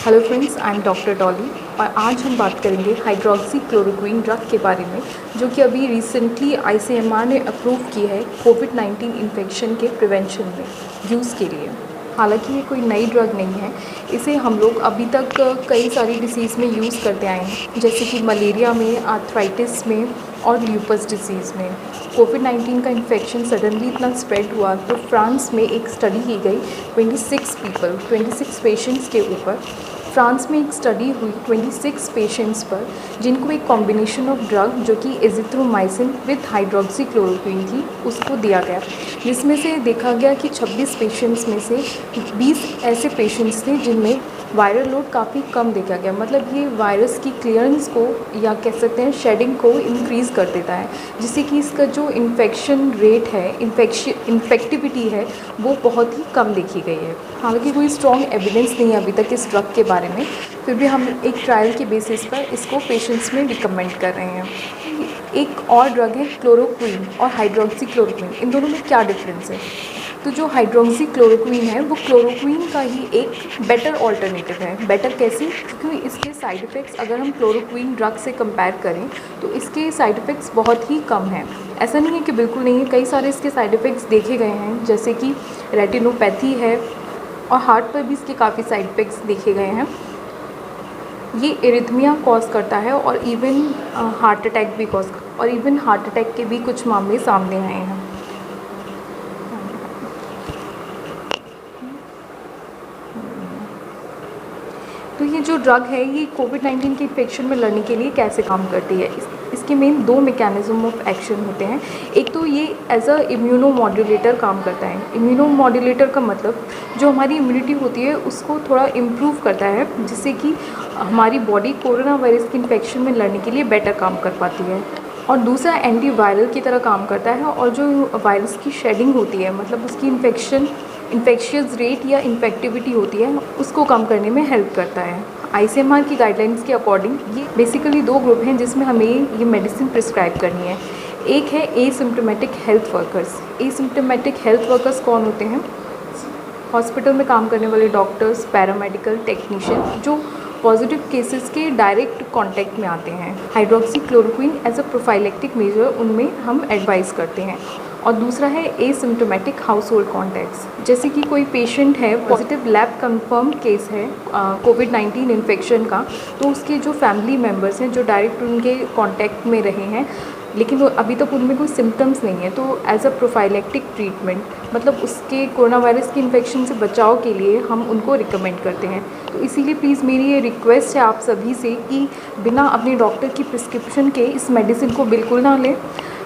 Hello friends, I am doctor Dolly और आज हम बात करेंगे हाइड्रोक्सीक्लोरोक्वीन ड्रग के बारे में, जो कि अभी रिसेंटली आईसीएमआर ने अप्रूव की है कोविड-19 इन्फेक्शन के प्रिवेंशन में यूज़ के लिए। हालांकि ये कोई नई ड्रग नहीं है, इसे हम लोग अभी तक कई सारी डिसीज़ में यूज़ करते आए हैं, जैसे कि मलेरिया में, आर्थराइटिस में और ल्यूपस डिसीज़ में। कोविड-19 का इन्फेक्शन सडनली इतना स्प्रेड हुआ तो फ्रांस में एक स्टडी की गई 26 पेशेंट्स के ऊपर। फ्रांस में एक स्टडी हुई 26 पेशेंट्स पर, जिनको एक कॉम्बिनेशन ऑफ ड्रग जो कि एजिथ्रोमाइसिन विद हाइड्रोक्सीक्लोरोक्वीन थी उसको दिया गया, जिसमें से देखा गया कि 26 पेशेंट्स में से 20 ऐसे पेशेंट्स थे जिनमें वायरल लोड काफ़ी कम देखा गया। मतलब ये वायरस की क्लियरेंस को या कह सकते हैं शेडिंग को इंक्रीज़ कर देता है, जिससे कि इसका जो इन्फेक्शन रेट है, इन्फेक्टिविटी है, वो बहुत ही कम देखी गई है। हालांकि कोई स्ट्रॉन्ग एविडेंस नहीं है अभी तक इस ड्रग के बारे में, फिर भी हम एक ट्रायल के बेसिस पर इसको पेशेंट्स में रिकमेंड कर रहे हैं। एक और ड्रग है क्लोरोक्वीन और हाइड्रोक्सीक्लोरोक्वीन। इन दोनों में क्या डिफरेंस है? तो जो हाइड्रोक्सीक्लोरोक्वीन है वो क्लोरोक्वीन का ही एक बेटर ऑल्टरनेटिव है। बेटर कैसे? क्योंकि इसके साइड इफ़ेक्ट्स अगर हम क्लोरोक्वीन ड्रग से कंपेयर करें तो इसके साइड इफ़ेक्ट्स बहुत ही कम हैं। ऐसा नहीं है कि बिल्कुल नहीं है, कई सारे इसके साइड इफ़ेक्ट्स देखे गए हैं, जैसे कि रेटिनोपैथी है और हार्ट पर भी इसके काफ़ी साइड इफ़ेक्ट्स देखे गए हैं। ये एरिथमिया कॉज करता है और इवन हार्ट अटैक भी और इवन हार्ट अटैक के भी कुछ मामले सामने आए हैं। तो ये जो ड्रग है ये कोविड-19 के इन्फेक्शन में लड़ने के लिए कैसे काम करती है? इसके मेन दो मैकेनिज़्म ऑफ एक्शन होते हैं। एक तो ये एज अ इम्यूनोमॉड्यूलेटर काम करता है। इम्यूनोमॉड्यूलेटर का मतलब जो हमारी इम्यूनिटी होती है उसको थोड़ा इम्प्रूव करता है, जिससे कि हमारी बॉडी कोरोना वायरस के इन्फेक्शन में लड़ने के लिए बेटर काम कर पाती है। और दूसरा एंटीवायरल की तरह काम करता है, और जो वायरस की शेडिंग होती है, मतलब उसकी इन्फेक्शियस रेट या इन्फेक्टिविटी होती है, उसको कम करने में हेल्प करता है। आईसीएमआर की गाइडलाइंस के अकॉर्डिंग ये बेसिकली दो ग्रुप हैं जिसमें हमें ये मेडिसिन प्रिस्क्राइब करनी है। एक है asymptomatic health workers. Asymptomatic health workers कौन होते हैं? हॉस्पिटल में काम करने वाले डॉक्टर्स, पैरामेडिकल टेक्नीशियन जो पॉजिटिव केसेस के डायरेक्ट कांटेक्ट में आते हैं। Hydroxychloroquine as a prophylactic measure उनमें हम एडवाइस करते हैं। और दूसरा है एसिम्प्टोमेटिक हाउस होल्ड कॉन्टैक्ट्स, जैसे कि कोई पेशेंट है, पॉजिटिव लैब कंफर्म केस है कोविड-19 इन्फेक्शन का, तो उसके जो फैमिली मेम्बर्स हैं जो डायरेक्ट उनके कांटेक्ट में रहे हैं, लेकिन वो अभी तक उनमें कोई सिम्टम्स नहीं है, तो एज अ प्रोफाइलेक्टिक ट्रीटमेंट, मतलब उसके कोरोना वायरस के इन्फेक्शन से बचाव के लिए हम उनको रिकमेंड करते हैं। तो इसीलिए प्लीज़ मेरी ये रिक्वेस्ट है आप सभी से कि बिना अपने डॉक्टर की प्रिस्क्रिप्शन के इस मेडिसिन को बिल्कुल ना लें।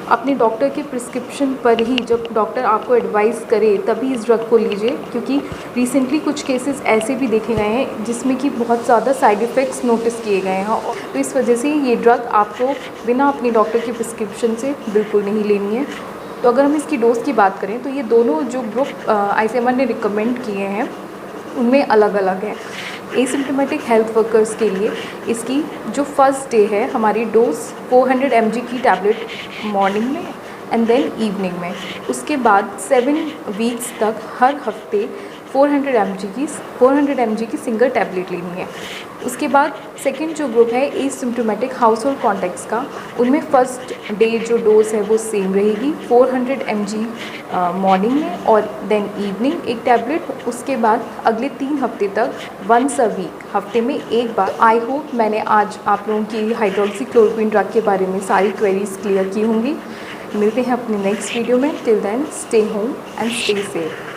अपने डॉक्टर के प्रिस्क्रिप्शन पर ही, जब डॉक्टर आपको एडवाइस करे तभी इस ड्रग को लीजिए, क्योंकि रिसेंटली कुछ केसेस ऐसे भी देखे गए हैं जिसमें कि बहुत ज़्यादा साइड इफ़ेक्ट्स नोटिस किए गए हैं। तो इस वजह से ये ड्रग आपको बिना अपने डॉक्टर की प्रिस्क्रिप्शन से बिल्कुल नहीं लेनी है। तो अगर हम इसकी डोज की बात करें तो ये दोनों जो ग्रुप आईसीएमआर ने रिकमेंड किए हैं उनमें अलग अलग है। एसिम्प्टोमेटिक हेल्थ वर्कर्स के लिए इसकी जो फर्स्ट डे है, हमारी डोज 400 mg की टैबलेट मॉर्निंग में एंड देन इवनिंग में। उसके बाद 7 वीक्स तक हर हफ्ते 400 mg की सिंगल टैबलेट लेनी है। उसके बाद सेकंड जो ग्रुप है एसिम्प्टोमेटिक हाउस होल्ड कॉन्टैक्ट्स का, उनमें फ़र्स्ट डे जो डोज है वो सेम रहेगी, 400 mg मॉर्निंग में और देन इवनिंग एक टैबलेट। उसके बाद अगले 3 हफ्ते तक वंस अ वीक, हफ्ते में एक बार। आई होप मैंने आज आप लोगों की हाइड्रोक्सीक्लोरोक्वीन ड्रग के बारे में सारी क्वेरीज क्लियर की होंगी। मिलते हैं अपने नेक्स्ट वीडियो में। Till then stay home and stay safe.